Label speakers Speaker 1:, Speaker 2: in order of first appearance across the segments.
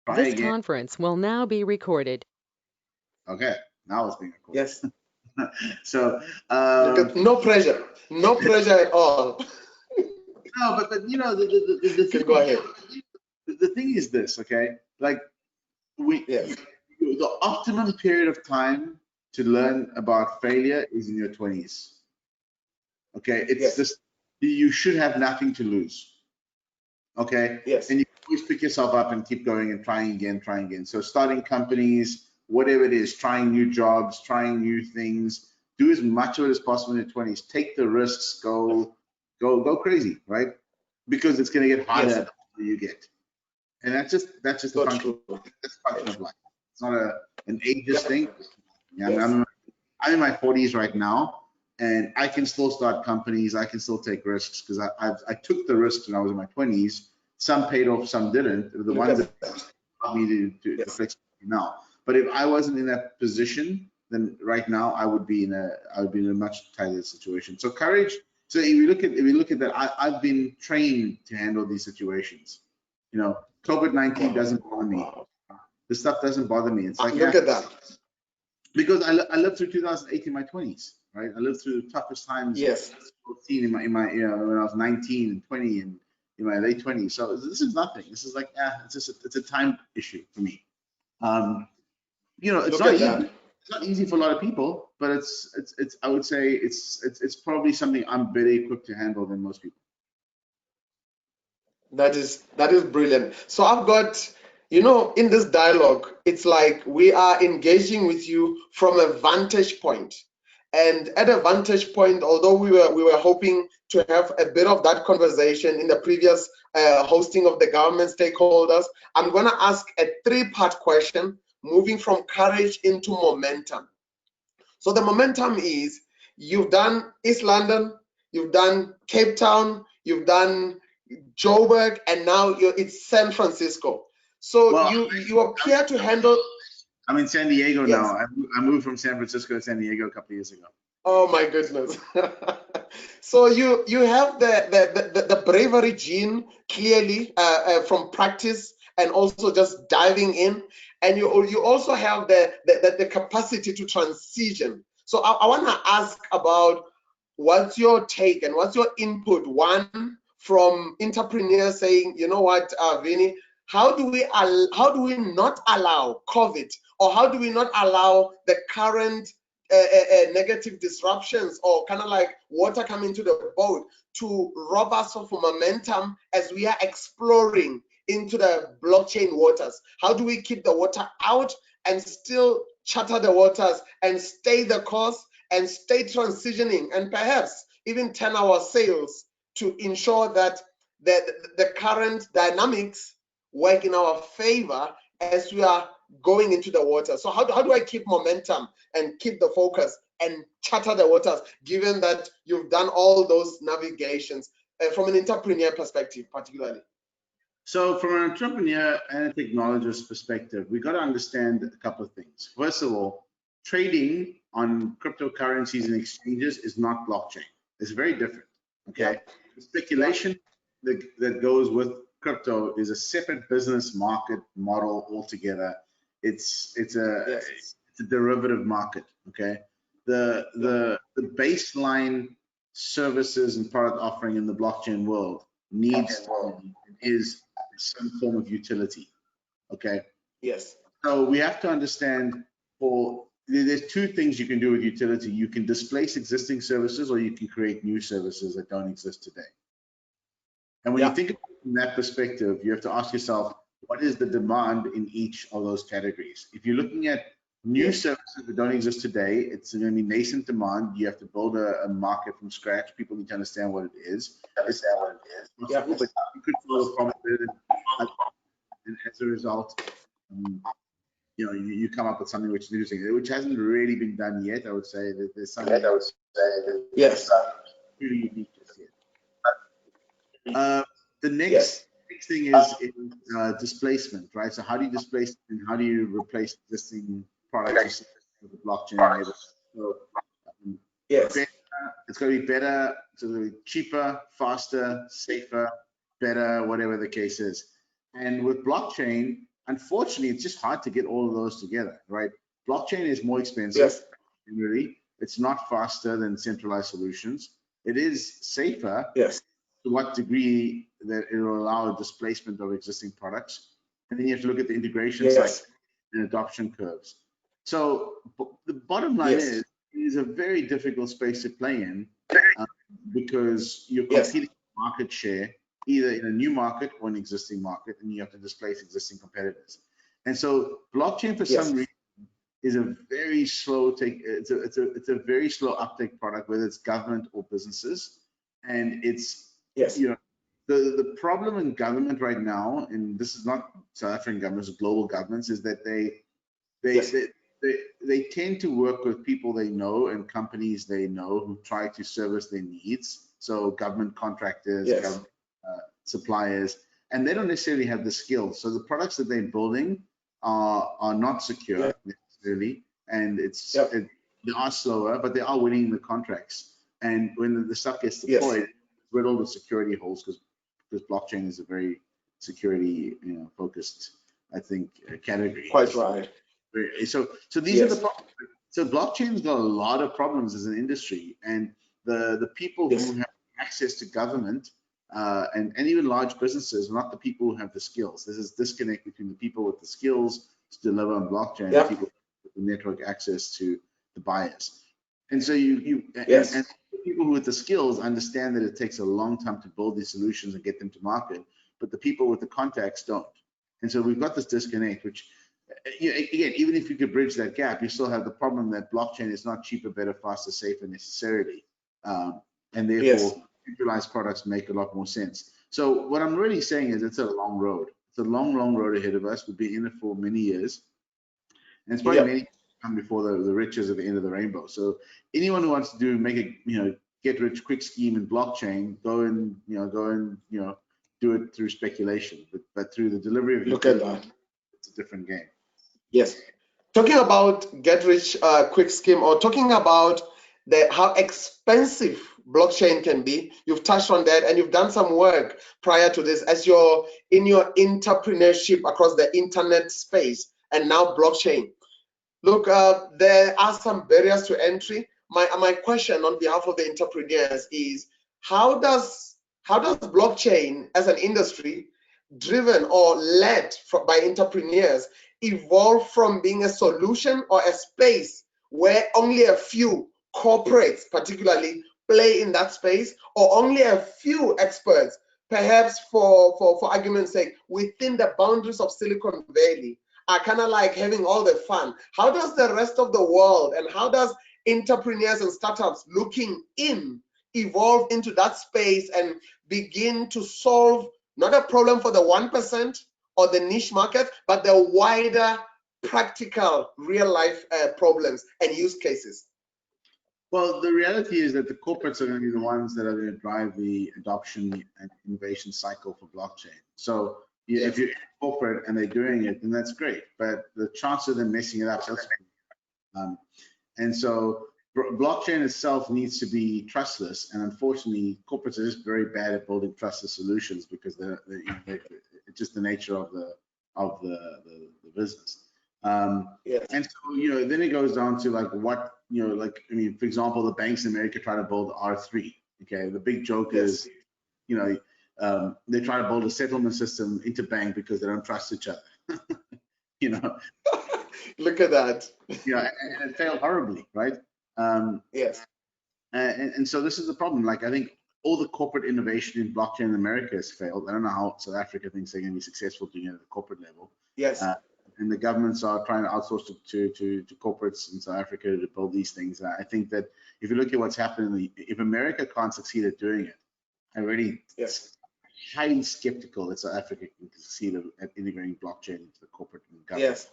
Speaker 1: Try
Speaker 2: This
Speaker 1: again.
Speaker 2: conference will now be recorded.
Speaker 1: Okay, now it's being recorded.
Speaker 3: Yes.
Speaker 1: So
Speaker 3: No pressure. No pressure at all.
Speaker 1: no, but you know the thing.
Speaker 3: Go ahead.
Speaker 1: The thing is this, okay? Like
Speaker 3: Yes.
Speaker 1: the optimum period of time to learn about failure is in your 20s. Okay, it's
Speaker 3: Yes.
Speaker 1: just you should have nothing to lose. Okay,
Speaker 3: Yes.
Speaker 1: and you always pick yourself up and keep going and trying again. So starting companies, whatever it is, trying new jobs, trying new things, do as much of it as possible in your 20s. Take the risks, go crazy, right? Because it's going to get harder
Speaker 3: Yes.
Speaker 1: the older you get, and that's just
Speaker 3: So
Speaker 1: a function.
Speaker 3: true.
Speaker 1: That's a function of life. It's not an ageist thing. Yeah,
Speaker 3: Yes.
Speaker 1: I'm in my 40s right now, and I can still start companies. I can still take risks because I took the risks when I was in my 20s. Some paid off, some didn't. The ones that allowed me to flex now. But if I wasn't in that position, then right now I would be in a much tighter situation. So courage. So if you look at that, I've been trained to handle these situations. You know, COVID-19 doesn't bother me. This stuff doesn't bother me. It's like,
Speaker 3: look at that.
Speaker 1: Because I lived through 2008 in my 20s, right? I lived through the toughest times.
Speaker 3: Yes.
Speaker 1: In my you know, when I was 19 and 20 and in my late 20s. So this is nothing. This is like, it's a time issue for me. You know, it's not easy. It's not easy for a lot of people, but it's I would say it's probably something I'm better equipped to handle than most people.
Speaker 3: That is brilliant. So I've got, you know, in this dialogue, it's like we are engaging with you from a vantage point. And at a vantage point, although we were hoping to have a bit of that conversation in the previous hosting of the government stakeholders, I'm going to ask a three-part question, moving from courage into momentum. So the momentum is, you've done East London, you've done Cape Town, you've done Joburg, and now it's San Francisco. So well, you appear to handle.
Speaker 1: I'm in San Diego now. I moved from San Francisco to San Diego a couple of years ago.
Speaker 3: Oh my goodness! So you have the bravery gene clearly from practice and also just diving in, and you also have the capacity to transition. So I want to ask about what's your take and what's your input, one from entrepreneurs saying, you know what, Vinny, how do we not allow COVID, or how do we not allow the current negative disruptions, or kind of like water coming to the boat, to rob us of momentum as we are exploring into the blockchain waters? How do we keep the water out and still charter the waters and stay the course and stay transitioning, and perhaps even turn our sails to ensure that the current dynamics work in our favor as we are going into the water? So how do I keep momentum and keep the focus and charter the waters, given that you've done all those navigations from an entrepreneur perspective, particularly?
Speaker 1: So from an entrepreneur and a technologist perspective, we got to understand a couple of things. First of all, trading on cryptocurrencies and exchanges is not blockchain. It's very different. Okay, yeah. The speculation that goes with crypto is a separate business market model altogether. It's a derivative market. Okay, the baseline services and product offering in the blockchain world is some form of utility. Okay.
Speaker 3: Yes.
Speaker 1: So we have to understand, there's two things you can do with utility. You can displace existing services, or you can create new services that don't exist today. And when you think of it from that perspective, you have to ask yourself, what is the demand in each of those categories? If you're looking at new services that don't exist today, it's going to be nascent demand. You have to build a market from scratch. People need to understand what it is. But you could solve a problem with it, and as a result, you know, you come up with something which is interesting, which hasn't really been done yet. I would say that there's something really unique just yet. The next thing is displacement, right? So how do you displace and how do you replace existing products with the blockchain? So it's going to be better, so it's cheaper, faster, safer, better, whatever the case is. And with blockchain, unfortunately, it's just hard to get all of those together, right? Blockchain is more expensive, really. It's not faster than centralized solutions. It is safer. To what degree that it will allow a displacement of existing products. And then you have to look at the integration cycle and adoption curves. So the bottom line is, it is a very difficult space to play in because you're competing for market share, either in a new market or an existing market, and you have to displace existing competitors. And so blockchain, for some reason, is a very slow it's a very slow uptake product, whether it's government or businesses. And it's, you know, the problem in government right now, and this is not South African governments, global governments, is that they tend to work with people they know and companies they know who try to service their needs. So government contractors, government suppliers, and they don't necessarily have the skills. So the products that they're building are not secure necessarily, and they are slower, but they are winning the contracts. And when the stuff gets deployed, with all the security holes, because blockchain is a very security, focused, I think, category.
Speaker 3: Quite right.
Speaker 1: So these are the problems. So blockchain's got a lot of problems as an industry, and the people who have access to government and even large businesses are not the people who have the skills. There's this disconnect between the people with the skills to deliver on blockchain and people with the network access to the buyers. And so and the people who with the skills understand that it takes a long time to build these solutions and get them to market, but the people with the contacts don't. And so we've got this disconnect, which, again, even if you could bridge that gap, you still have the problem that blockchain is not cheaper, better, faster, safer necessarily. And therefore, centralized products make a lot more sense. So what I'm really saying is it's a long road. It's a long, long road ahead of us. We've been in it for many years. And it's probably many come before the riches at the end of the rainbow. So anyone who wants to make a get rich quick scheme in blockchain, go and do it through speculation, but through the delivery of it's a different game.
Speaker 3: Yes. Talking about get rich quick scheme, or talking about how expensive blockchain can be, you've touched on that, and you've done some work prior to this as you're in your entrepreneurship across the internet space and now blockchain. Look, there are some barriers to entry. My question on behalf of the entrepreneurs is, how does blockchain as an industry driven or led by entrepreneurs evolve from being a solution or a space where only a few corporates particularly play in that space, or only a few experts, perhaps for argument's sake, within the boundaries of Silicon Valley, are kind of like having all the fun? How does the rest of the world, and how does entrepreneurs and startups looking in evolve into that space and begin to solve not a problem for the 1% or the niche market, but the wider practical real life problems and use cases?
Speaker 1: Well, the reality is that the corporates are going to be the ones that are going to drive the adoption and innovation cycle for blockchain. So if you're corporate and they're doing it, then that's great. But the chance of them messing it up, and so blockchain itself needs to be trustless. And unfortunately, corporates are just very bad at building trustless solutions because it's just the nature of the business. And so then it goes down to like what for example, the banks in America try to build R3. Okay, the big joke is they try to build a settlement system interbank because they don't trust each other.
Speaker 3: Look at that.
Speaker 1: And it failed horribly, right? And so this is the problem. Like, I think all the corporate innovation in blockchain in America has failed. I don't know how South Africa thinks they're going to be successful doing it at the corporate level. And the governments are trying to outsource to corporates in South Africa to build these things. I think that if you look at what's happening, if America can't succeed at doing it, I'm really highly skeptical that South Africa can succeed at integrating blockchain into the corporate and government.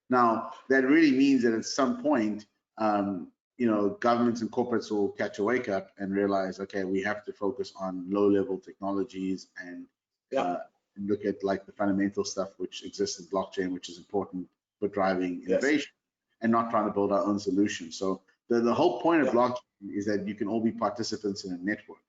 Speaker 1: Now, that really means that at some point, governments and corporates will catch a wake up and realize, okay, we have to focus on low-level technologies and look at like the fundamental stuff which exists in blockchain, which is important for driving innovation, and not trying to build our own solution. So the whole point of blockchain is that you can all be participants in a network.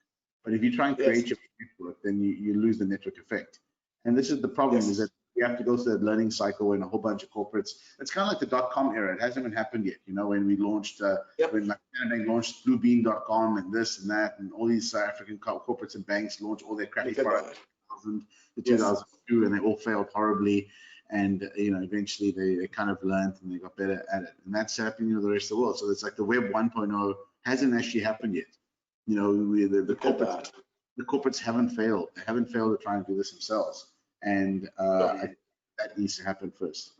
Speaker 1: But if you try and create your network, then you lose the network effect. And this is the problem, is that you have to go through that learning cycle when a whole bunch of corporates. It's kind of like the .com era. It hasn't even happened yet. You know, when we launched, when like SANBA launched bluebeam.com and this and that, and all these South African corporates and banks launched all their crappy products in 2002, and they all failed horribly. And you know, eventually they kind of learned and they got better at it. And that's happening to the rest of the world. So it's like the Web 1.0 hasn't actually happened yet. You know, the corporates haven't failed. They haven't failed to try and do this themselves. And I think that needs to happen first.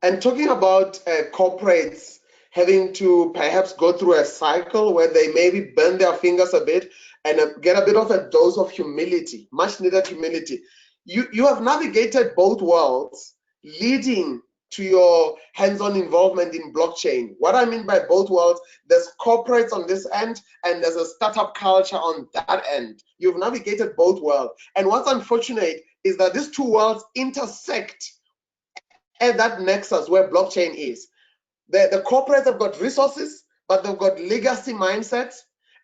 Speaker 3: And talking about corporates having to perhaps go through a cycle where they maybe burn their fingers a bit and get a bit of a dose of humility, much needed humility. You have navigated both worlds, leading to your hands-on involvement in blockchain. What I mean by both worlds, there's corporates on this end and there's a startup culture on that end. You've navigated both worlds. And what's unfortunate is that these two worlds intersect at that nexus where blockchain is. The corporates have got resources, but they've got legacy mindsets.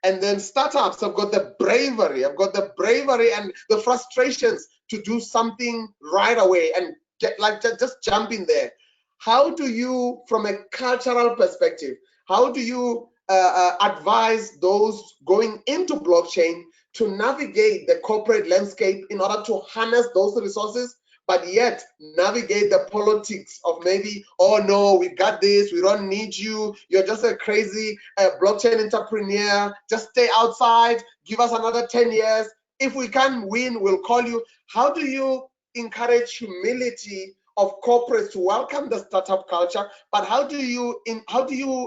Speaker 3: And then startups have got the bravery, and the frustrations to do something right away and get like just jump in there. How do you, from a cultural perspective, how do you advise those going into blockchain to navigate the corporate landscape in order to harness those resources, but yet navigate the politics of maybe, oh no, we got this, we don't need you, you're just a crazy blockchain entrepreneur, just stay outside, give us another 10 years. If we can't win, we'll call you. How do you encourage humility of corporates to welcome the startup culture, but how do you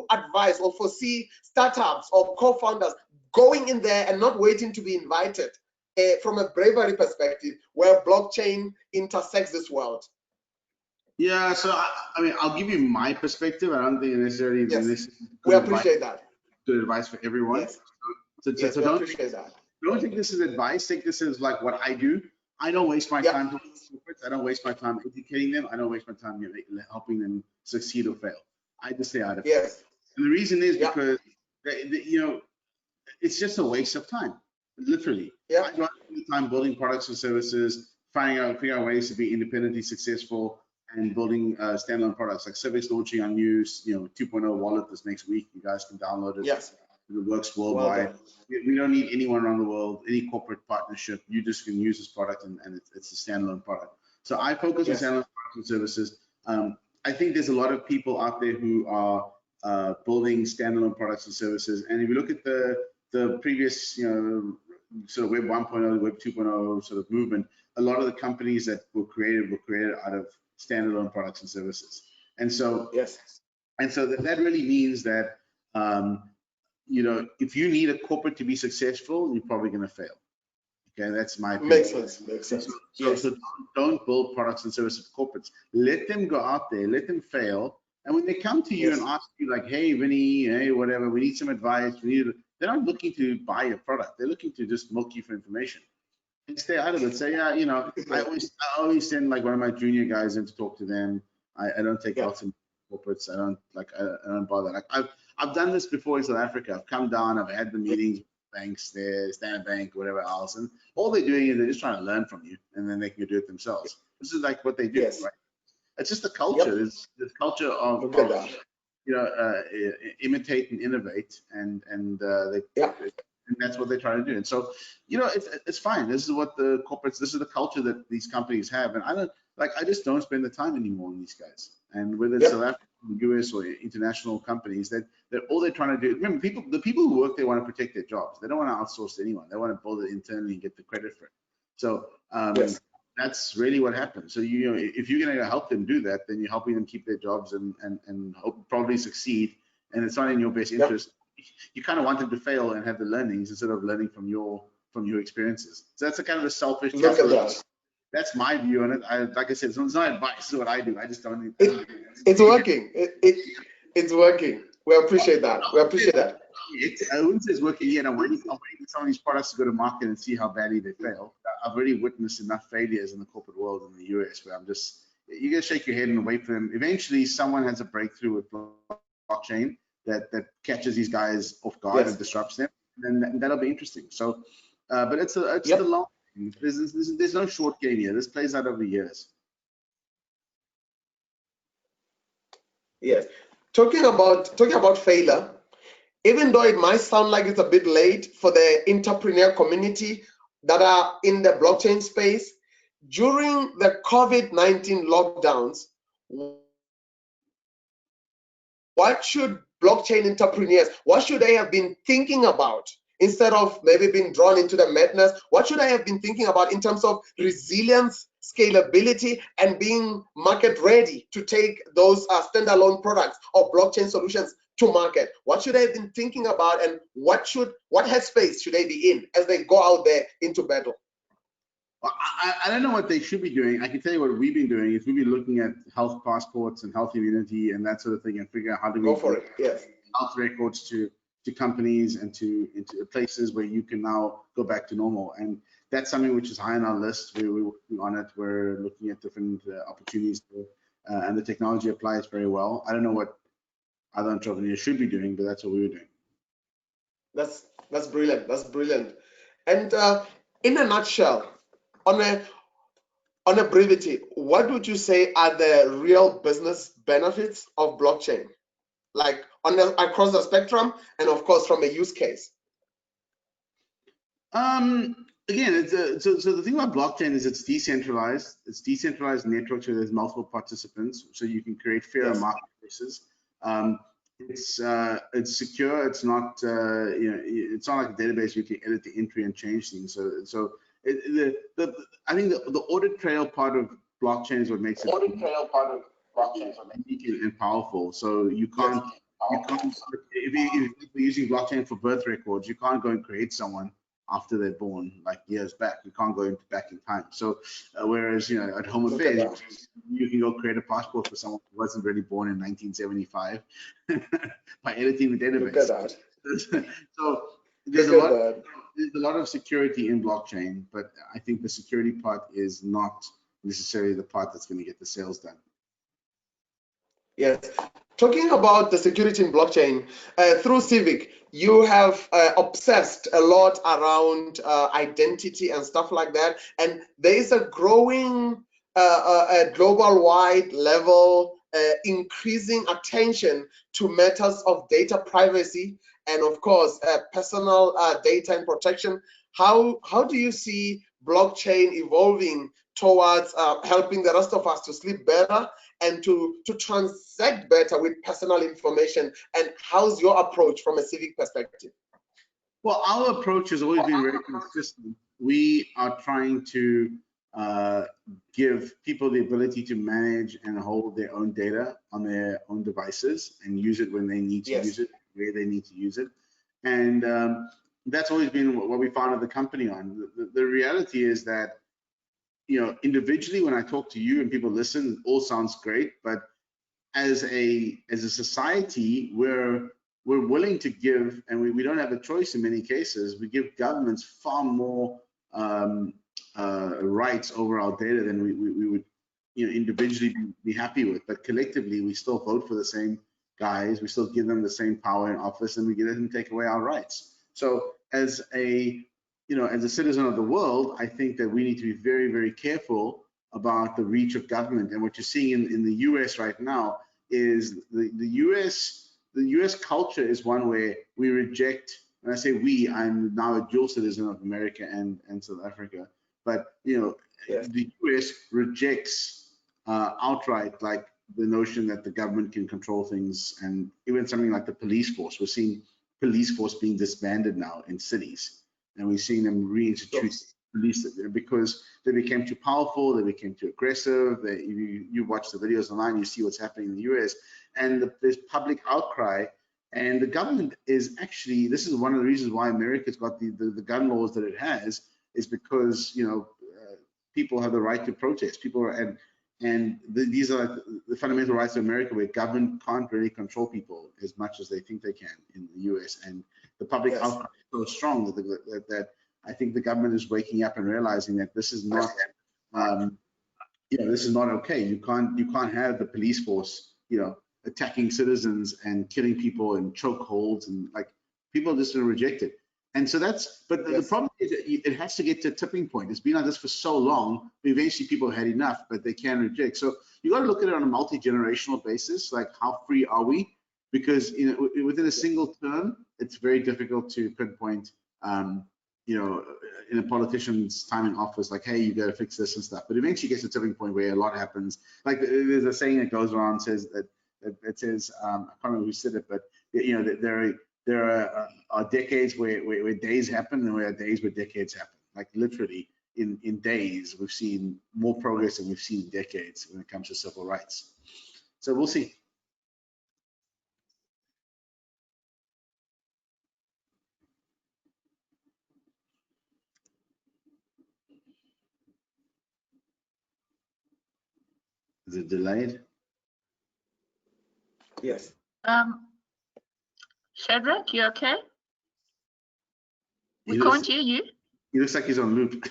Speaker 3: advise or foresee startups or co-founders going in there and not waiting to be invited? From a bravery perspective, where blockchain intersects this world?
Speaker 1: Yeah, so I mean, I'll give you my perspective. I don't think necessarily this is
Speaker 3: we appreciate that.
Speaker 1: Good advice for everyone.
Speaker 3: Yes.
Speaker 1: So
Speaker 3: we appreciate that.
Speaker 1: Don't think this is advice. Think this is like what I do. I don't waste my time talking to corporates. I don't waste my time educating them. I don't waste my time helping them succeed or fail. I just stay out of it. And the reason is because you know, it's just a waste of time. Literally, I don't spend time building products and services, figuring out ways to be independently successful, and building standalone products like Civic's launching our new 2.0 wallet this next week. You guys can download it.
Speaker 3: Yes,
Speaker 1: it works worldwide. We don't need anyone around the world, any corporate partnership. You just can use this product, and it's a standalone product. So I focus on standalone products and services. I think there's a lot of people out there who are building standalone products and services, and if you look at the previous, sort of Web 1.0, Web 2.0 sort of movement, a lot of the companies that were created out of standalone products and services. And so, that really means that, if you need a corporate to be successful, you're probably going to fail. Okay, that's my opinion.
Speaker 3: Makes sense.
Speaker 1: So don't build products and services for corporates. Let them go out there, let them fail. And when they come to you and ask you like, hey, Vinny, hey, whatever, we need some advice, they're not looking to buy your product. They're looking to just milk you for information. And stay out of it. Say, I always send like one of my junior guys in to talk to them. I don't take lots of corporates. I don't bother. Like I've done this before in South Africa. I've come down, I've had the meetings with banks there, Standard Bank, whatever else, and all they're doing is they're just trying to learn from you, and then they can do it themselves. This is like what they do, right? It's just the culture. It's this culture of imitate and innovate, and that's what they try to do. And so, it's fine. This is what the corporates. This is the culture that these companies have, and I just don't spend the time anymore on these guys. And whether it's South African, US, or international companies, that all they're trying to do. Remember, the people who work there want to protect their jobs. They don't want to outsource to anyone. They want to build it internally and get the credit for it. So that's really what happens. So if you're going to help them do that, then you're helping them keep their jobs and probably succeed. And it's not in your best interest. You kind of want them to fail and have the learnings instead of learning from your experiences. So that's a kind of a selfish.
Speaker 3: Look at that.
Speaker 1: That's my view on it. Like I said, it's not advice. This is what I do. I just don't.
Speaker 3: It's working. It's working. We appreciate that.
Speaker 1: I wouldn't say it's working yet. I'm waiting for some of these products to go to market and see how badly they fail. I've already witnessed enough failures in the corporate world in the US where you gotta shake your head and wait for them. Eventually, someone has a breakthrough with blockchain that catches these guys off guard and disrupts them, and that'll be interesting. So, but it's the long. There's no short game here. This plays out over years.
Speaker 3: Yes. Talking about failure, even though it might sound like it's a bit late for the entrepreneur community that are in the blockchain space, during the COVID-19 lockdowns, what should blockchain entrepreneurs, what should they have been thinking about instead of maybe being drawn into the madness? What should I have been thinking about in terms of resilience, scalability, and being market ready to take those standalone products or blockchain solutions to market? What should I have been thinking about, and what headspace should they be in as they go out there into battle?
Speaker 1: Well, I don't know what they should be doing. I can tell you what we've been doing is we've been looking at health passports and health immunity and that sort of thing, and figure out how do we
Speaker 3: go for it. Yes,
Speaker 1: health records to companies and into places where you can now go back to normal. And that's something which is high on our list. We're working on it. We're looking at different opportunities, and the technology applies very well. I don't know what other entrepreneurs should be doing, but that's what we were doing.
Speaker 3: That's brilliant. That's brilliant. And in a nutshell, on a brevity, what would you say are the real business benefits of blockchain, like across the spectrum, and of course from a use case?
Speaker 1: Again, so the thing about blockchain is it's decentralized. It's decentralized network, so there's multiple participants, so you can create fairer marketplaces. It's secure. It's not it's not like a database you can edit the entry and change things. So I think the audit trail part of blockchain is what makes it unique and powerful. So you can't if you're using blockchain for birth records, you can't go and create someone after they're born, like years back. You can't go back in time. So whereas at Home Affairs, you can go create a passport for someone who wasn't really born in 1975 by editing the database.
Speaker 3: Look at that.
Speaker 1: So there's a lot of security in blockchain, but I think the security part is not necessarily the part that's going to get the sales done.
Speaker 3: Yes. Talking about the security in blockchain, through Civic, you have obsessed a lot around identity and stuff like that. And there is a growing global-wide level increasing attention to matters of data privacy and, of course, personal data and protection. How do you see blockchain evolving towards helping the rest of us to sleep better and to transact better with personal information? And how's your approach from a civic perspective?
Speaker 1: Well, our approach has always been very consistent. We are trying to give people the ability to manage and hold their own data on their own devices and use it when they need to use it, where they need to use it. And that's always been what we founded the company on. The reality is that individually, when I talk to you and people listen, it all sounds great, but as a society, we're willing to give, and we don't have a choice in many cases. We give governments far more rights over our data than we would individually be happy with. But collectively, we still vote for the same guys. We still give them the same power in office, and we let them take away our rights. So as a citizen of the world, I think that we need to be very, very careful about the reach of government. And what you're seeing in the US right now is the US culture is one where we reject, when I say we, I'm now a dual citizen of America and South Africa, but the US rejects outright, like, the notion that the government can control things, and even something like the police force. We're seeing police force being disbanded now in cities. And we're seeing them reintroduce police because they became too powerful, they became too aggressive. You watch the videos online, you see what's happening in the US, and there's public outcry. And the government is actually, this is one of the reasons why America's got the gun laws that it has, is because people have the right to protest. These are the fundamental rights of America, where government can't really control people as much as they think they can in the US. And the public outcry is so strong that I think the government is waking up and realizing that this is not, this is not okay. You can't have the police force, attacking citizens and killing people in chokeholds, and like, people are just going to reject it. And so that's, but the problem is that it has to get to a tipping point. It's been like this for so long, but eventually people have had enough, but they can reject. So you got to look at it on a multi-generational basis, like how free are we? Because within a single term, it's very difficult to pinpoint, in a politician's time in office, like, hey, you got to fix this and stuff. But eventually it gets to a tipping point where a lot happens. Like there's a saying that goes around, says that it says, I can't remember who said it, but there are decades where days happen, and there are days where decades happen. Like literally in days, we've seen more progress than we've seen in decades when it comes to civil rights. So we'll see. Is it delayed?
Speaker 3: Yes.
Speaker 4: Shadrach, you okay? We can't hear you.
Speaker 1: He looks like he's on loop.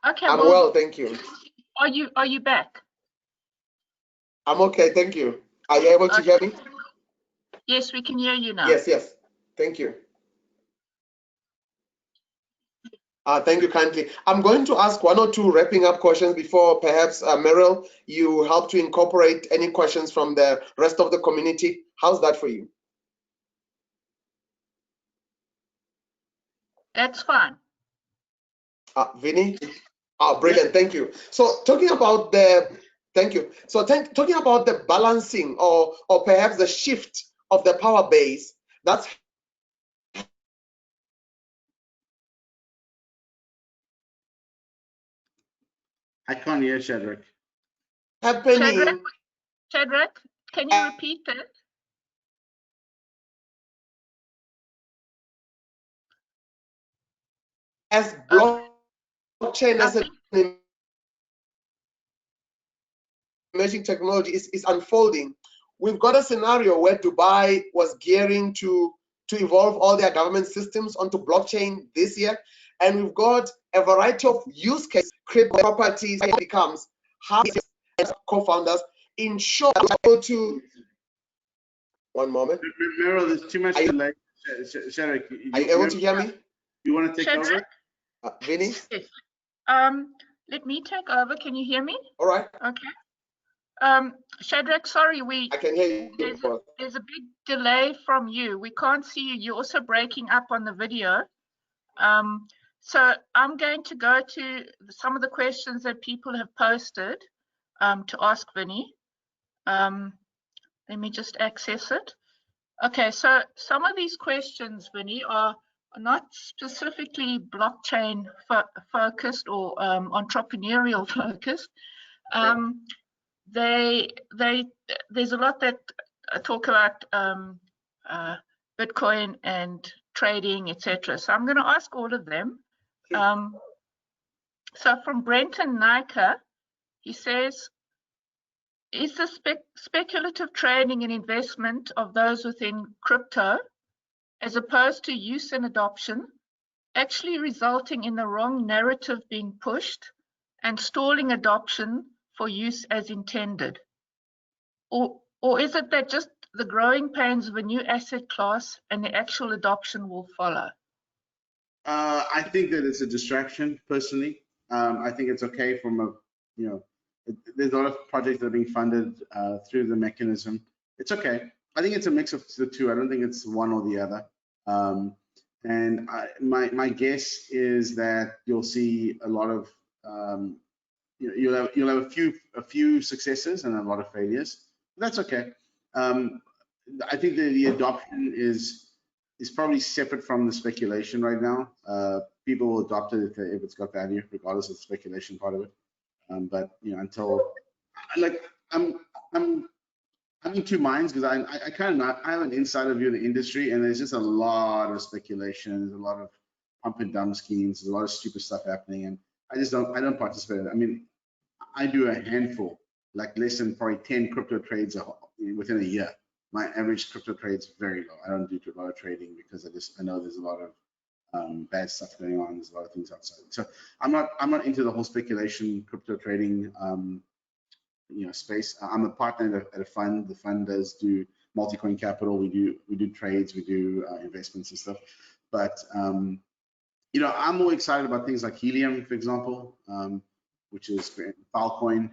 Speaker 4: Okay.
Speaker 3: I'm well, thank you.
Speaker 4: Are you back?
Speaker 3: I'm okay, thank you. Are you able to hear me?
Speaker 4: Yes, we can hear you now.
Speaker 3: Yes. Thank you. Thank you kindly. I'm going to ask one or two wrapping up questions before perhaps Meryl, you help to incorporate any questions from the rest of the community. How's that for you?
Speaker 4: That's fine.
Speaker 3: Vinny? Brilliant, thank you. So talking about the, thank you. So talking about the balancing or perhaps the shift of the power base, that's
Speaker 1: I can't hear Shadrach.
Speaker 3: happening.
Speaker 4: Shadrach, can you repeat that?
Speaker 3: As blockchain as an emerging technology is unfolding, we've got a scenario where Dubai was gearing to evolve all their government systems onto blockchain this year, and we've got a variety of use cases, crypto properties becomes how co-founders ensure to. One moment.
Speaker 1: Meryl, there's too much delay. Shadrach,
Speaker 3: are you able to hear me?
Speaker 1: You want to take
Speaker 4: Shadrach?
Speaker 1: over?
Speaker 3: Vinny?
Speaker 4: Yes. Let me take over. Can you hear me?
Speaker 3: All right.
Speaker 4: Okay. Shadrach, sorry,
Speaker 3: I can hear you.
Speaker 4: There's a big delay from you. We can't see you. You're also breaking up on the video. So I'm going to go to some of the questions that people have posted to ask Vinny. Let me just access it. Okay, so some of these questions, Vinny, are not specifically blockchain focused or entrepreneurial focused. There's a lot that talk about Bitcoin and trading, etc. So I'm going to ask all of them. So from Brenton Nika, he says, is the speculative trading and investment of those within crypto, as opposed to use and adoption, actually resulting in the wrong narrative being pushed and stalling adoption for use as intended? Or is it that just the growing pains of a new asset class and the actual adoption will follow?
Speaker 1: I think that it's a distraction, personally. I think it's okay from a, there's a lot of projects that are being funded through the mechanism. It's okay. I think it's a mix of the two. I don't think it's one or the other. And my guess is that you'll see a lot of, you'll have a few successes and a lot of failures. That's okay. I think the adoption is probably separate from the speculation right now. People will adopt it if it's got value, regardless of the speculation part of it. But until, like, I'm in two minds, because I have an insider view of the industry, and there's just a lot of speculation. There's a lot of pump and dump schemes. There's a lot of stupid stuff happening, and I don't participate in it. I mean, I do a handful, like less than probably 10 crypto trades within a year. My average crypto trade is very low. I don't do a lot of trading because I know there's a lot of bad stuff going on. There's a lot of things outside. So I'm not into the whole speculation crypto trading space. I'm a partner at a fund. The fund does do multi-coin capital. We do trades, we do investments and stuff. But you know, I'm more excited about things like Helium, for example, which is Filecoin,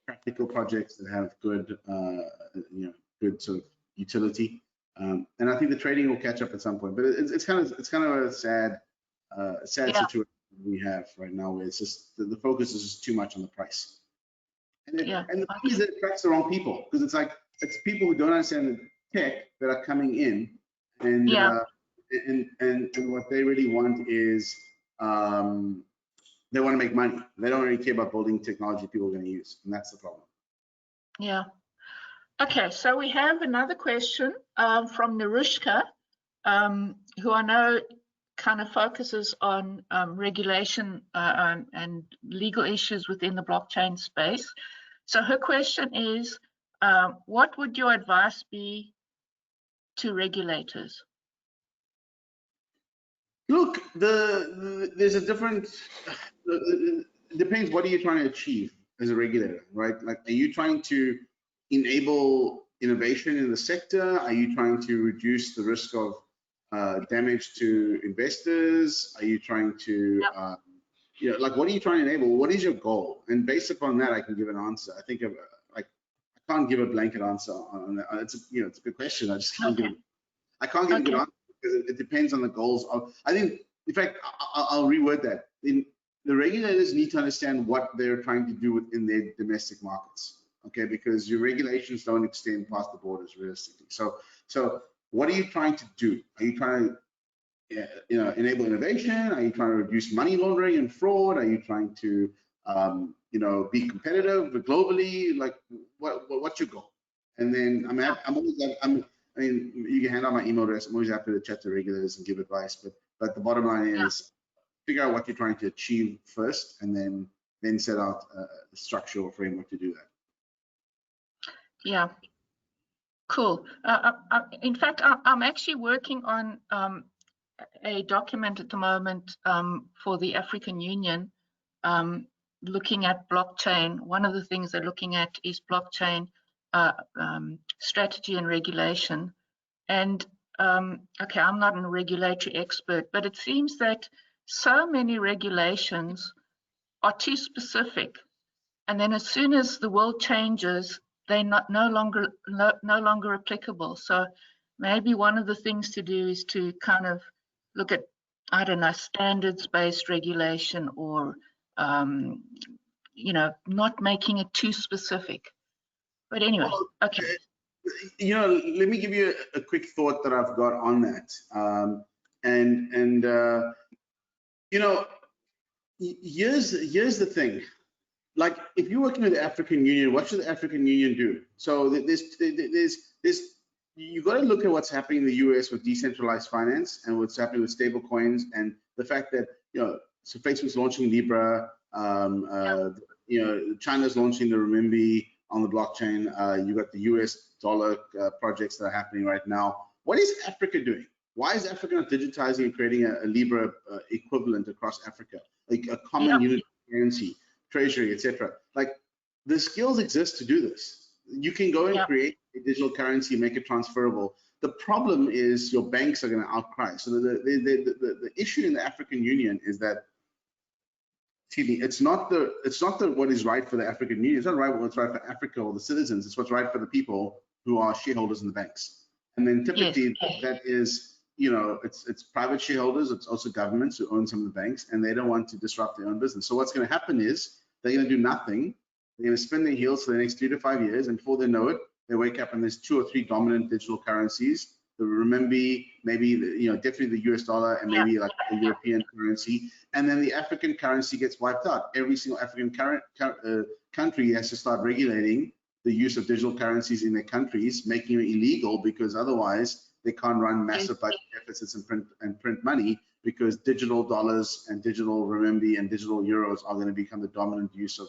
Speaker 1: practical projects that have good, you know, good sort of utility. And I think the trading will catch up at some point. But it's kind of a sad situation we have right now, where it's just the focus is just too much on the price. And the thing is, it attracts the wrong people, because it's people who don't understand the tech that are coming in, and and what they really want is they want to make money. They don't really care about building technology people are going to use, and that's the problem.
Speaker 4: Yeah. Okay, so we have another question from Narushka, who I know kind of focuses on regulation and legal issues within the blockchain space. So her question is, what would your advice be to regulators?
Speaker 1: Look, there's a different, it depends, what are you trying to achieve as a regulator, right? Like, are you trying to enable innovation in the sector? Are you trying to reduce the risk of damage to investors? Are you trying to, you know, like, what are you trying to enable? What is your goal? And based upon that, I can give an answer. I think I can't give a blanket answer on that. It's it's a good question. I just can't give. I can't give a good answer, because it depends on the goals of. I think, in fact, I'll reword that. The regulators need to understand what they're trying to do within their domestic markets. Okay, because your regulations don't extend past the borders realistically. So what are you trying to do? Are you trying to enable innovation? Are you trying to reduce money laundering and fraud? Are you trying to be competitive globally? Like, what's your goal? And then I mean, you can hand out my email address. I'm always happy to chat to regulators and give advice. But the bottom line is, figure out what you're trying to achieve first, and then set out a structure or framework to do that.
Speaker 4: Yeah, cool. In fact, I'm actually working on a document at the moment for the African Union, looking at blockchain. One of the things they're looking at is blockchain strategy and regulation. And okay, I'm not a regulatory expert, but it seems that so many regulations are too specific, and then as soon as the world changes, they're no longer applicable. So maybe one of the things to do is to kind of look at, I don't know, standards-based regulation, or not making it too specific. But anyway, okay.
Speaker 1: Let me give you a quick thought that I've got on that. Here's the thing. Like, if you're working with the African Union, what should the African Union do? So you got to look at what's happening in the US with decentralized finance, and what's happening with stable coins, and the fact that so Facebook's launching Libra, China's launching the renminbi on the blockchain. You got the US dollar projects that are happening right now. What is Africa doing? Why is Africa not digitizing and creating a Libra equivalent across Africa, like a common unit currency, treasury, etc.? Like, the skills exist to do this. You can go and create a digital currency and make it transferable. The problem is your banks are going to outcry. So the issue in the African Union is that, it's not what is right for the African Union. It's not what's right for Africa or the citizens. It's what's right for the people who are shareholders in the banks. And then typically that is, it's private shareholders. It's also governments who own some of the banks, and they don't want to disrupt their own business. So what's going to happen is they're going to do nothing. They're going to spin their heels for the next 3 to 5 years, and before they know it, they wake up and there's 2 or 3 dominant digital currencies: the renminbi, maybe definitely the US dollar, and maybe like a European currency. And then the African currency gets wiped out. Every single African country has to start regulating the use of digital currencies in their countries, making it illegal, because otherwise they can't run massive budget deficits and print money, because digital dollars and digital renminbi and digital euros are going to become the dominant use of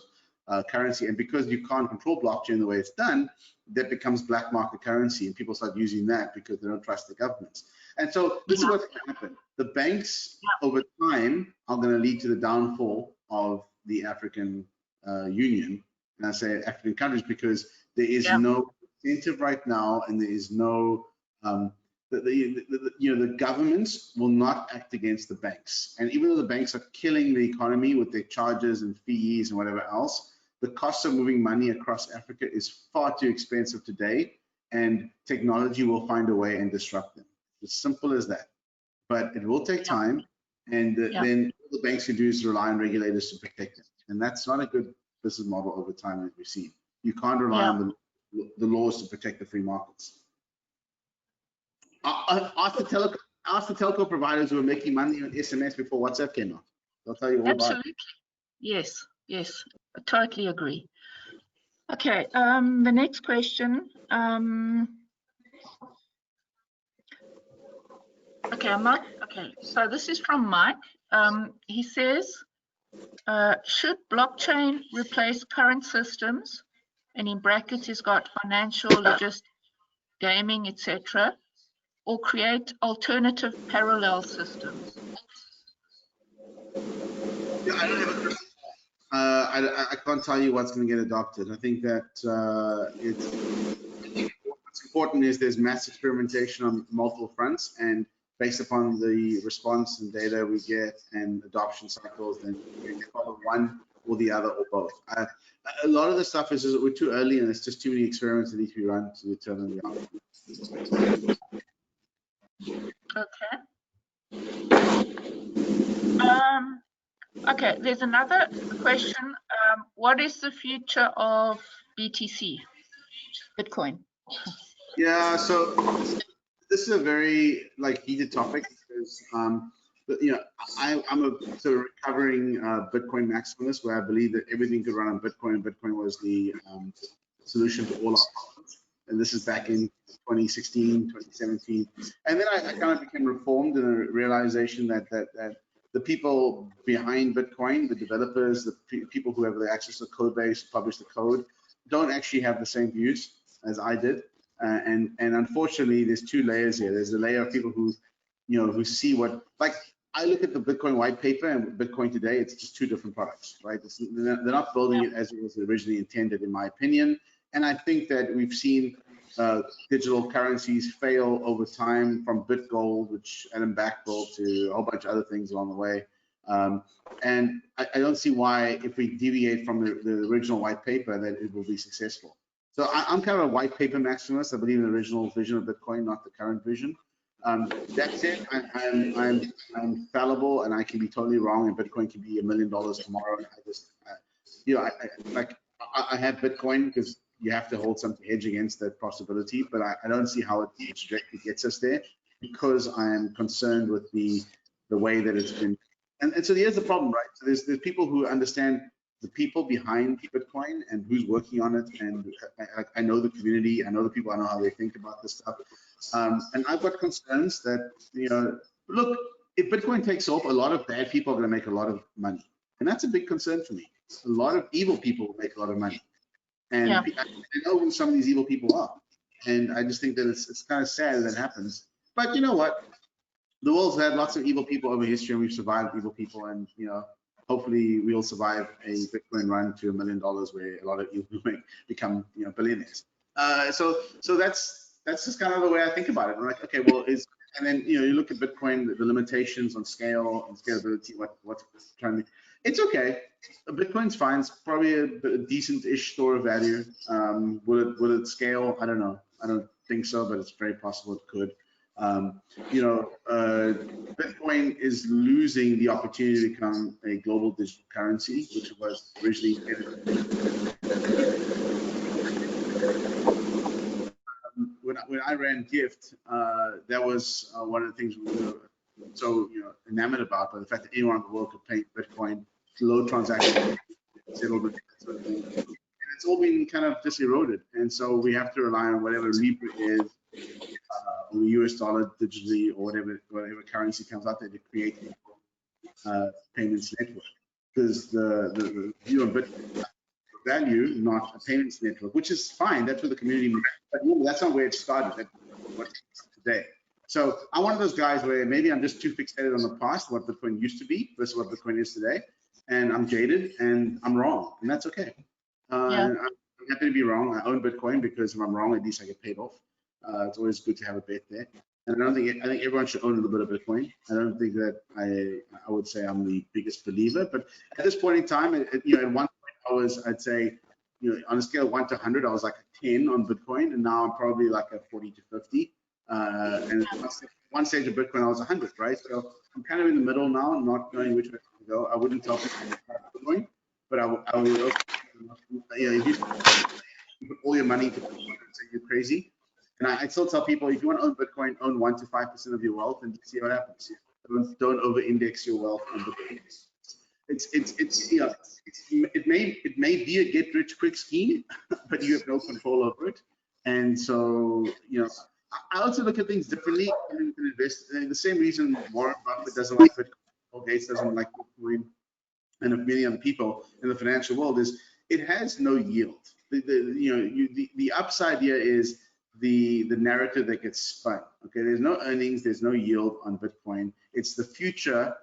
Speaker 1: currency. And because you can't control blockchain the way it's done, that becomes black market currency, and people start using that because they don't trust the governments. And so this is what's going to happen. The banks over time are going to lead to the downfall of the African Union, and I say African countries, because there is no incentive right now, and there is no the governments will not act against the banks. And even though the banks are killing the economy with their charges and fees and whatever else, the cost of moving money across Africa is far too expensive today, and technology will find a way and disrupt them. As simple as that. But it will take time, and then all the banks can do is rely on regulators to protect them. And that's not a good business model over time, as we've seen. You can't rely on the laws to protect the free markets. Ask the telco providers who are making money on SMS before WhatsApp came out. They'll tell you all about it.
Speaker 4: Absolutely. Yes, yes, I totally agree. Okay, the next question. Okay, so this is from Mike. He says, should blockchain replace current systems? And in brackets, he's got financial, logistics, gaming, etc., or create alternative parallel systems?
Speaker 1: Yeah, I don't have a crystal ball. I can't tell you what's going to get adopted. I think that what's important is there's mass experimentation on multiple fronts, and based upon the response and data we get and adoption cycles, then you can follow one or the other or both. A lot of the stuff is just, we're too early, and it's just too many experiments that need to be run to determine the outcome.
Speaker 4: Okay. Okay, there's another question. What is the future of BTC, Bitcoin?
Speaker 1: Yeah, so this is a very heated topic because I'm a sort of recovering Bitcoin maximalist, where I believe that everything could run on Bitcoin, and Bitcoin was the solution to all our problems. And this is back in 2016, 2017. And then I kind of became reformed in a realization that the people behind Bitcoin, the developers, the people who have the access to the code base, publish the code, don't actually have the same views as I did. And unfortunately, there's two layers here. There's the layer of people who, who see what, I look at the Bitcoin white paper and Bitcoin today, it's just two different products, right? They're not building it as it was originally intended, in my opinion. And I think that we've seen digital currencies fail over time, from BitGold, which Adam Back built, to a whole bunch of other things along the way. And I don't see why, if we deviate from the original white paper, that it will be successful. So I'm kind of a white paper maximalist. I believe in the original vision of Bitcoin, not the current vision. That's it. I'm fallible, and I can be totally wrong, and Bitcoin can be $1 million tomorrow. I just, I have Bitcoin because you have to hold some hedge against that possibility, but I don't see how it directly gets us there, because I am concerned with the way that it's been. And so here's the problem, right? So there's people who understand the people behind Bitcoin and who's working on it, and I know the community, I know the people, I know how they think about this stuff, and I've got concerns that, look, if Bitcoin takes off, a lot of bad people are going to make a lot of money, and that's a big concern for me. A lot of evil people will make a lot of money, and I know who some of these evil people are, and I just think that it's kind of sad that happens. But you know what? The world's had lots of evil people over history, and we've survived evil people, and hopefully we'll survive a Bitcoin run to $1 million, where a lot of you become billionaires. So that's just kind of the way I think about it. I'm like, okay, well, and then you look at Bitcoin, the limitations on scale and scalability, what's trying to, it's okay. Bitcoin's fine. It's probably a decent-ish store of value. Will it scale? I don't know. I don't think so, but it's very possible it could. Bitcoin is losing the opportunity to become a global digital currency, which was originally intended. When I ran Gift, that was one of the things we were so enamored about, by the fact that anyone in the world could pay Bitcoin, low transaction settlement, and it's all been kind of just eroded. And so we have to rely on whatever Libra is, or the US dollar digitally, or whatever currency comes out there to create a payments network, because the view of Bitcoin value, not a payments network, which is fine. That's what the community, but that's not where it started. That's what it's today. So I'm one of those guys where maybe I'm just too fixated on the past, what Bitcoin used to be versus what Bitcoin is today, and I'm jaded and I'm wrong, and that's okay. And happy to be wrong. I own Bitcoin because if I'm wrong, at least I get paid off. It's always good to have a bet there. And I think everyone should own a little bit of Bitcoin. I don't think that I would say I'm the biggest believer, but at this point in time, at one point I'd say, on a scale of 1 to 100, I was like a 10 on Bitcoin, and now I'm probably like a 40 to 50. And at one stage of Bitcoin, I was 100, right? So I'm kind of in the middle now, not knowing which way to go. I wouldn't tell people to start Bitcoin, but I would also, if you put all your money into Bitcoin and say you're crazy. And I still tell people, if you want to own Bitcoin, own 1 to 5% of your wealth and see what happens. Don't over-index your wealth on Bitcoin. It may be a get-rich-quick scheme, but you have no control over it. And so, I also look at things differently. You can invest. The same reason Warren Buffett doesn't like Bitcoin, Bill Gates doesn't like Bitcoin, and many other people in the financial world is it has no yield. The upside here is the narrative that gets spun. Okay, there's no earnings, there's no yield on Bitcoin. It's the future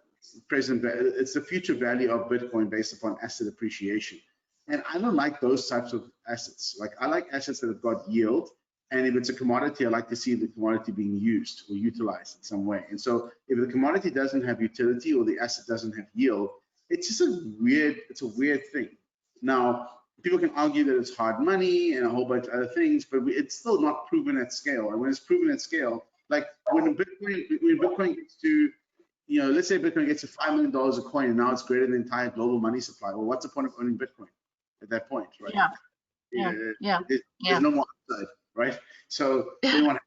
Speaker 1: it's the future value of Bitcoin based upon asset appreciation. And I don't like those types of assets. Like, I like assets that have got yield. And if it's a commodity, I like to see the commodity being used or utilized in some way. And so if the commodity doesn't have utility or the asset doesn't have yield, it's just a weird thing. Now, people can argue that it's hard money and a whole bunch of other things, but it's still not proven at scale. And when it's proven at scale, like when Bitcoin gets to, let's say Bitcoin gets to $5 million a coin, and now it's greater than the entire global money supply. Well, what's the point of owning Bitcoin at that point, right? There's no more upside, right? So they want,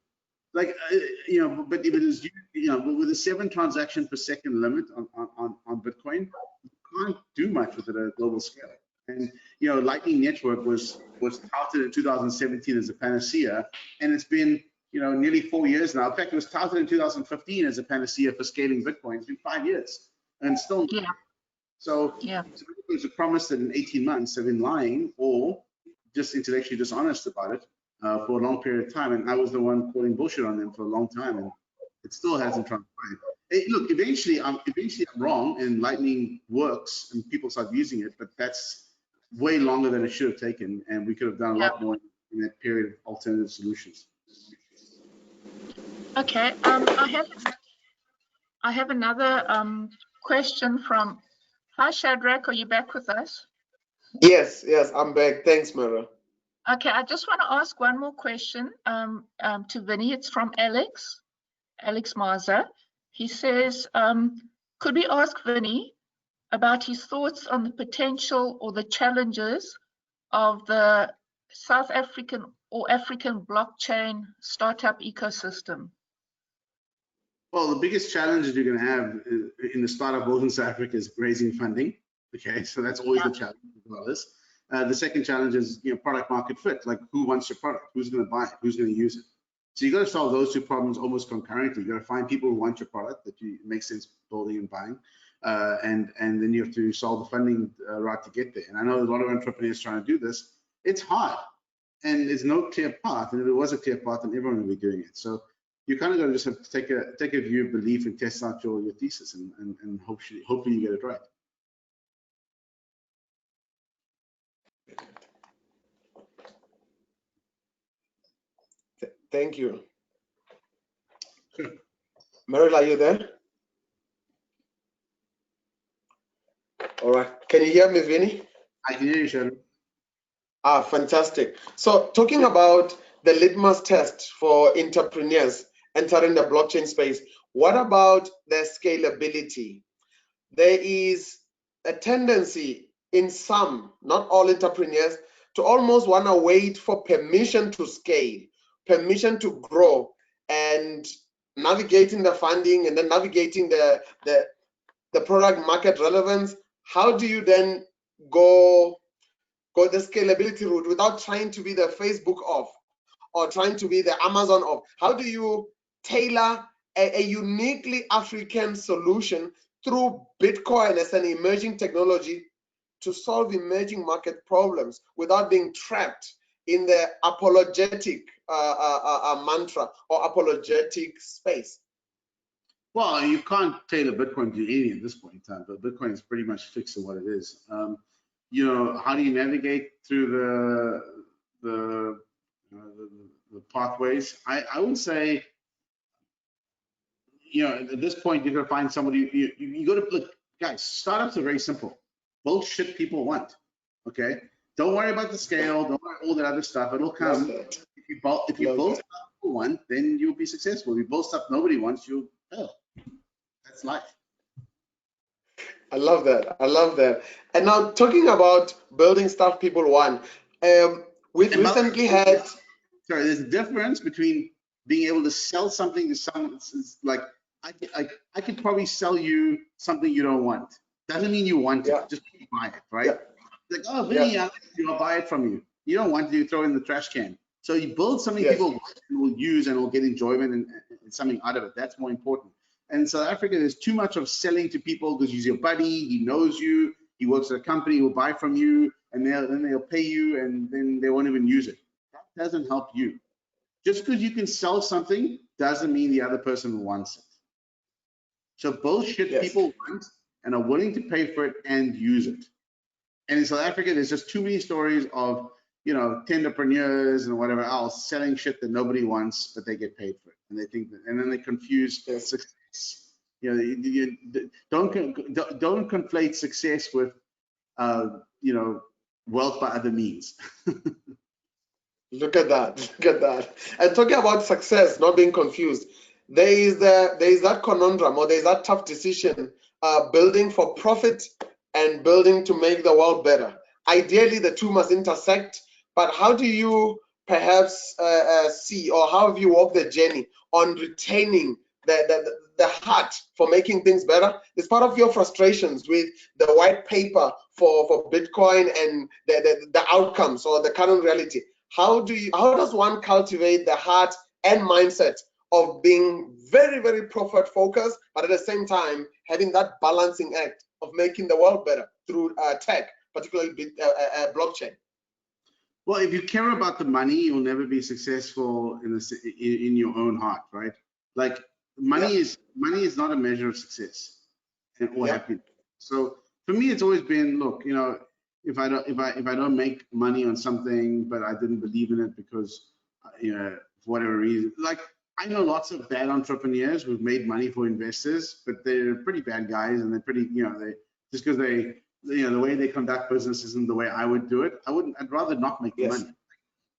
Speaker 1: but if it is, with a 7 transaction per second limit on Bitcoin, you can't do much with it at a global scale. And Lightning Network was touted in 2017 as a panacea, and it's been nearly 4 years now. In fact, it was touted in 2015 as a panacea for scaling Bitcoin. It's been 5 years, and still. So it's a promise that in 18 months they've been lying or just intellectually dishonest about it for a long period of time. And I was the one calling bullshit on them for a long time, and it still hasn't transpired. Look, eventually I'm wrong, and Lightning works, and people start using it, but that's way longer than it should have taken, and we could have done a lot more in that period of alternative solutions.
Speaker 4: Okay, I have another question from. Hi, Shadrach, are you back with us?
Speaker 3: Yes, I'm back. Thanks, Mara.
Speaker 4: Okay, I just want to ask one more question to Vinny. It's from Alex Maza. He says, could we ask Vinny about his thoughts on the potential or the challenges of the South African or African blockchain startup ecosystem?
Speaker 1: Well, the biggest challenge that you're going to have in the startup world in South Africa is raising funding. Okay, so that's always the challenge as well as. The second challenge is product market fit. Like, who wants your product? Who's going to buy it? Who's going to use it? So you got to solve those two problems almost concurrently. You got to find people who want your product that makes sense building and buying, and then you have to solve the funding route to get there. And I know a lot of entrepreneurs trying to do this. It's hard, and there's no clear path. And if there was a clear path, then everyone would be doing it. So you kind of got to just have to take a view of belief and test out your thesis, and hopefully you get it right.
Speaker 3: Thank you. Sure. Meryl, are you there? All right. Can you hear me, Vinny?
Speaker 1: I can hear you, Sheldon.
Speaker 3: Ah, fantastic. So talking about the litmus test for entrepreneurs entering the blockchain space, what about the scalability? There is a tendency in some, not all entrepreneurs, to almost want to wait for permission to scale, permission to grow, and navigating the funding and then navigating the product market relevance. How do you then go the scalability route without trying to be the Facebook of or trying to be the Amazon of? How do you tailor a uniquely African solution through Bitcoin as an emerging technology to solve emerging market problems without being trapped in the apologetic mantra or apologetic space?
Speaker 1: Well, you can't tailor Bitcoin to any at this point in time, but Bitcoin is pretty much fixed to what it is. How do you navigate through the pathways. I would say, at this point, you're going to find somebody, you got to look, guys, startups are very simple. Build shit people want, okay? Don't worry about the scale, don't worry about all that other stuff, it'll come. If you build stuff people want, then you'll be successful. If you build stuff nobody wants, you'll fail. That's life.
Speaker 3: I love that. I love that. And now talking about building stuff people want, we've recently had.
Speaker 1: Sorry, there's a difference between being able to sell something to someone. Like I could probably sell you something you don't want. Doesn't mean you want it. Just buy it, right?
Speaker 3: Yeah.
Speaker 1: Like, oh, Vinny, I'll buy it from you. You don't want to, you throw it in the trash can. So you build something people want and will use and will get enjoyment and something out of it. That's more important. And in South Africa, there's too much of selling to people because he's your buddy, he knows you, he works at a company, he will buy from you, and then they'll pay you, and then they won't even use it. That doesn't help you. Just because you can sell something doesn't mean the other person wants it. So bullshit people want and are willing to pay for it and use it. And in South Africa, there's just too many stories of, tenderpreneurs and whatever else selling shit that nobody wants, but they get paid for it, and they think that, and then they confuse success. Don't conflate success with, wealth by other means.
Speaker 3: Look at that. Look at that. And talking about success, not being confused, there is that conundrum, or there is that tough decision, building for profit and building to make the world better. Ideally, the two must intersect, but how do you perhaps see, or how have you walked the journey on retaining the heart for making things better? It's part of your frustrations with the white paper for Bitcoin and the outcomes or the current reality. How does one cultivate the heart and mindset of being very, very profit focused, but at the same time having that balancing act of making the world better through tech, particularly blockchain?
Speaker 1: Well, if you care about the money, you'll never be successful in your own heart, right? Like money is not a measure of success or happiness. So for me, it's always been, look, if I don't make money on something, but I didn't believe in it because, for whatever reason, like I know lots of bad entrepreneurs who've made money for investors, but they're pretty bad guys, and they're pretty, they just because they, the way they conduct business isn't the way I would do it. I'd rather not make the money.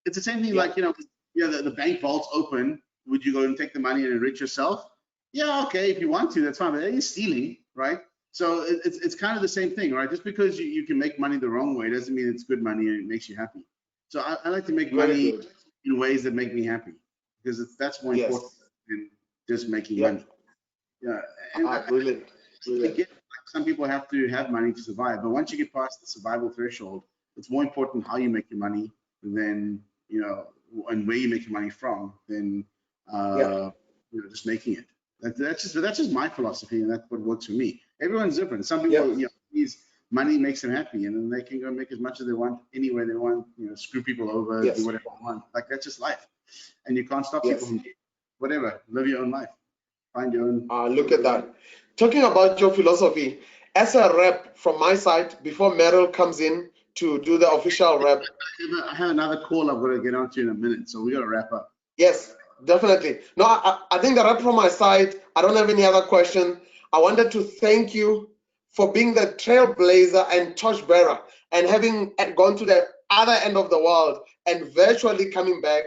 Speaker 1: It's the same thing, like, the bank vault's open. Would you go and take the money and enrich yourself? Yeah, okay, if you want to, that's fine, but you're stealing, right? So it's kind of the same thing, right? Just because you can make money the wrong way doesn't mean it's good money and it makes you happy. So I like to make money in ways that make me happy, because that's more important than just making money. Yeah, and
Speaker 3: brilliant.
Speaker 1: I get, some people have to have money to survive, but once you get past the survival threshold, it's more important how you make your money than, and where you make your money from than just making it. That's just my philosophy, and that's what works for me. Everyone's different. Some people, money makes them happy, and then they can go make as much as they want anywhere they want. Screw people over, do whatever they want. Like, that's just life, and you can't stop people from whatever. Live your own life. Find your own.
Speaker 3: Look at that. Talking about your philosophy, as a rep from my side, before Meryl comes in to do the official rep.
Speaker 1: I have another call I've got to get onto in a minute, so we got to wrap up.
Speaker 3: Yes, definitely. No, I think the rep from my side, I don't have any other question. I wanted to thank you for being the trailblazer and torchbearer, and having gone to the other end of the world and virtually coming back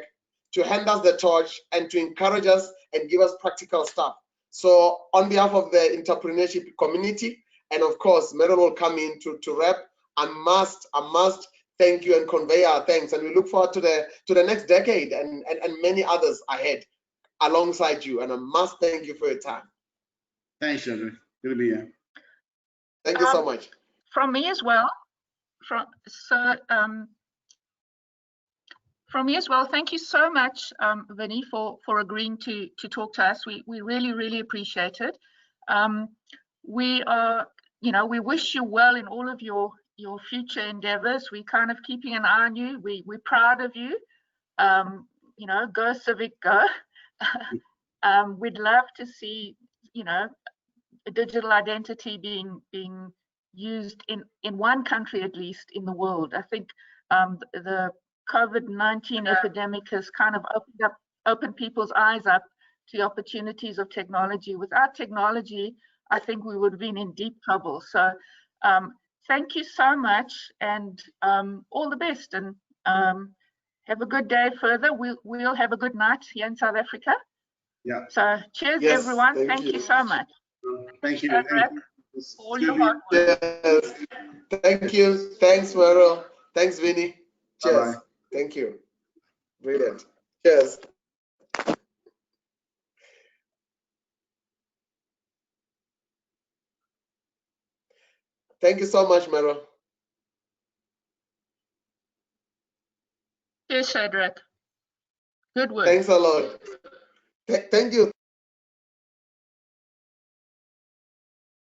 Speaker 3: to hand us the torch and to encourage us and give us practical stuff. So on behalf of the entrepreneurship community, and of course, Meryl will come in to wrap, I must thank you and convey our thanks, and we look forward to the next decade and many others ahead alongside you. And I must thank you for your time.
Speaker 1: Thanks, Cedric. Good to be here.
Speaker 3: Thank you so much.
Speaker 4: From me as well. From me as well. Thank you so much, Vinny, for agreeing to talk to us. We really, really appreciate it. We are, we wish you well in all of your future endeavors. We're kind of keeping an eye on you. We're proud of you. Go Civic, go. We'd love to see, a digital identity being used in one country at least in the world. I think the COVID-19 epidemic has kind of opened people's eyes up to the opportunities of technology. Without technology, I think we would have been in deep trouble. So thank you so much, and all the best, and have a good day further. We'll have a good night here in South Africa.
Speaker 1: Yeah.
Speaker 4: So cheers,
Speaker 3: Yes,
Speaker 4: everyone. Thank you so much.
Speaker 1: Thank you.
Speaker 4: Shadrach, for all your hard work.
Speaker 3: Yes. Thank you. Thanks, Mero. Thanks, Vinny. Cheers.
Speaker 1: Bye-bye.
Speaker 3: Thank you. Brilliant. Cheers. Thank you so much, Mero.
Speaker 4: Cheers, Shadrach. Good work.
Speaker 3: Thanks a lot. Thank you.